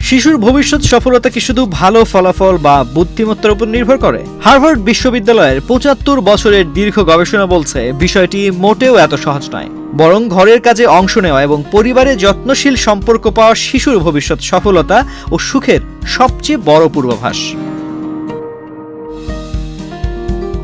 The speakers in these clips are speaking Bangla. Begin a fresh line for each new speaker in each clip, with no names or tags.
শিশুর ভবিষ্যৎ সফলতা কি শুধু ভালো ফলাফল বা বুদ্ধিমত্তার উপর নির্ভর করে? হার্ভার্ড বিশ্ববিদ্যালয়ের ৭৫ বছরের দীর্ঘ গবেষণা বলছে বিষয়টি মোটেও এত সহজ নয়। বরং ঘরের কাজে অংশ নেওয়া এবং পরিবারে যত্নশীল সম্পর্ক পাওয়া শিশুর ভবিষ্যৎ সফলতা ও সুখের সবচেয়ে বড় পূর্বাভাস।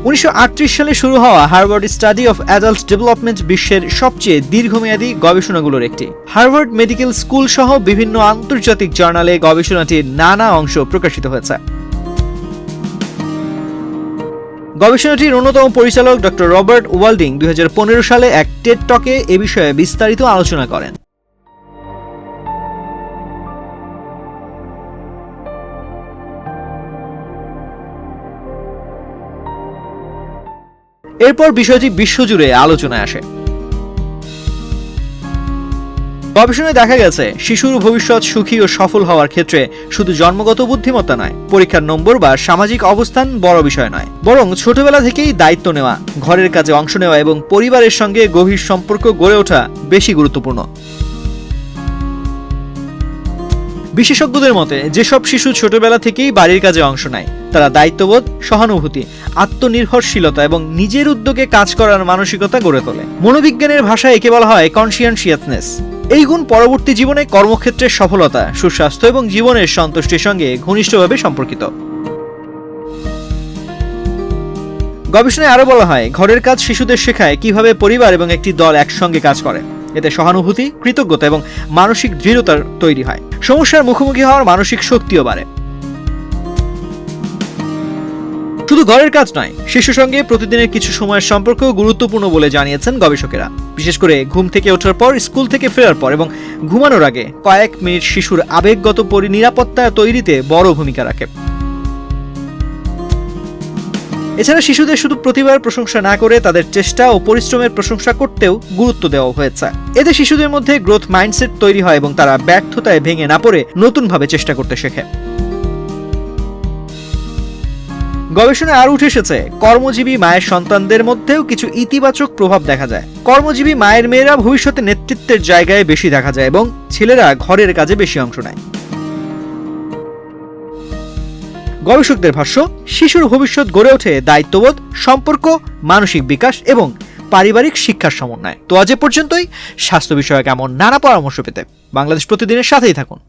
১৯৩৮ সালে শুরু হওয়া Harvard study of adult development বিশ্বের সবচেয়ে দীর্ঘমেয়াদী গবেষণাগুলোর একটি। হার্ভার্ড মেডিকেল স্কুল সহ বিভিন্ন আন্তর্জাতিক জার্নালে গবেষণাটির নানা অংশ প্রকাশিত হয়েছে। গবেষণাটির অন্যতম পরিচালক ডক্টর রবার্ট ওয়াল্ডিং ২০১৫ সালে এক টেড টকে এ বিষয়ে বিস্তারিত আলোচনা করেন। এরপর বিষয়টি বিশ্বজুড়ে আলোচনায় আসে। গবেষণায় দেখা গেছে শিশুর ভবিষ্যৎ সুখী ও সফল হওয়ার ক্ষেত্রে শুধু জন্মগত বুদ্ধিমত্তা নয়, পরীক্ষার নম্বর বা সামাজিক অবস্থান বড় বিষয় নয়, বরং ছোটবেলা থেকেই দায়িত্ব নেওয়া, ঘরের কাজে অংশ নেওয়া এবং পরিবারের সঙ্গে গভীর সম্পর্ক গড়ে ওঠা বেশি গুরুত্বপূর্ণ। বিশেষজ্ঞদের মতে যেসব শিশু ছোটবেলা থেকেই বাড়ির কাজে অংশ নেয় তারা দায়িত্ববোধ, সহানুভূতি, আত্মনির্ভরশীলতা এবং নিজের উদ্যোগে কাজ করার মানসিকতা গড়ে তোলে। মনোবিজ্ঞানের ভাষায় একে বলা হয় কনসিয়েন্সিয়াসনেস। এই গুণ পরবর্তী জীবনে কর্মক্ষেত্রের সফলতা, সুস্বাস্থ্য এবং জীবনের সন্তুষ্টির সঙ্গে ঘনিষ্ঠভাবে সম্পর্কিত। গবেষণায় আরো বলা হয় ঘরের কাজ শিশুদের শেখায় কিভাবে পরিবার এবং একটি দল একসঙ্গে কাজ করে। এতে সহানুভূতি, কৃতজ্ঞতা এবং মানসিক দৃঢ়তা তৈরি হয়। সমস্যার মুখোমুখি হওয়ার মানসিক শক্তিও বাড়ে। শুধু ঘরের কাজ নয়, শিশুর সঙ্গে প্রতিদিনের কিছু সময়ের সম্পর্ক গুরুত্বপূর্ণ বলে জানিয়েছেন গবেষকেরা। বিশেষ করে ঘুম থেকে ওঠার পর, স্কুল থেকে ফেরার পর এবং ঘুমানোর আগে কয়েক মিনিট শিশুর আবেগগত নিরাপত্তা তৈরিতে বড় ভূমিকা রাখে। এছাড়া শিশুদের শুধু প্রতিভার প্রশংসা না করে তাদের চেষ্টা ও পরিশ্রমের প্রশংসা করতেও গুরুত্ব দেওয়া হয়েছে। এতে শিশুদের মধ্যে গ্রোথ মাইন্ডসেট তৈরি হয় এবং তারা ব্যর্থতায় ভেঙে না পড়ে নতুনভাবে চেষ্টা করতে শেখে। গবেষণায় আরও উঠে এসেছে কর্মজীবী মায়ের সন্তানদের মধ্যেও কিছু ইতিবাচক প্রভাব দেখা যায়। কর্মজীবী মায়ের মেয়েরা ভবিষ্যতে নেতৃত্বের জায়গায় বেশি দেখা যায় এবং ছেলেরা ঘরের কাজে বেশি অংশ নেয়। গবেষকদের ভাষ্য, শিশুর ভবিষ্যৎ গড়ে ওঠে দায়িত্ববোধ, সম্পর্ক, মানসিক বিকাশ এবং পারিবারিক শিক্ষার সমন্বয়। তো আজ এ পর্যন্তই। স্বাস্থ্য বিষয়ক এমন নানা পরামর্শ পেতে বাংলাদেশ প্রতিদিনের সাথেই থাকুন।